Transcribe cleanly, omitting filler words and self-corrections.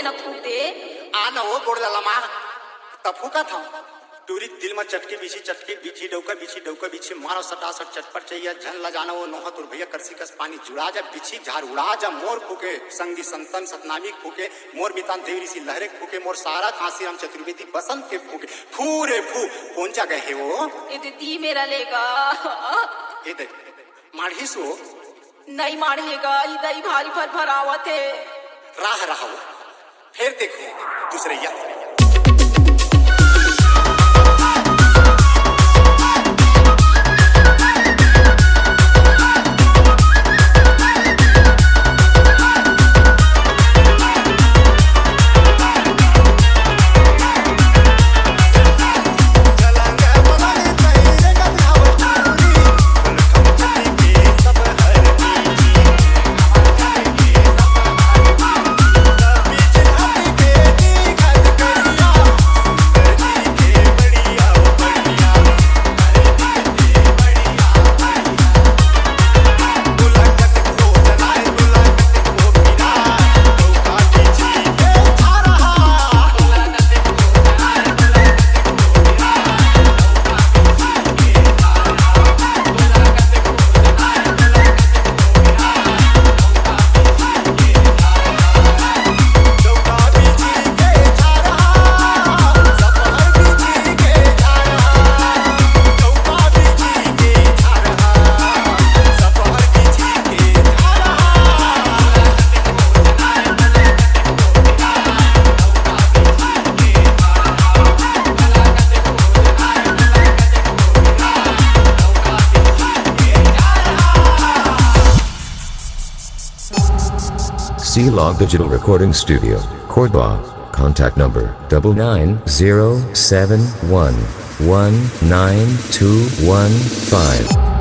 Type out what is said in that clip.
न फूक दे। आ न हो गोड़ ललमा तब फूका था टूरी दिल में चटकी बिछी डौका बिछी मारो सटासट चटपट चाहिए झन लजाना वो नोहा तुर भैया करसी कस पानी जुड़ा जा बिछी झार उड़ा जा मोर फूके संगी संतन सतनामी फूके मोर बितान देवरी सी लहरे फूके मोर सारा कांसी राम चतुर्वेदी बसंत के फूके फूरे फू कौन जा गए वो ये दी मेरा लेगा ये दे माढ़ी सो नहीं मारेगा इधर भारी भर भरावत है राह रहा फिर देखो दूसरे या C-Log Digital Recording Studio, Cordoba. Contact number 99071192115.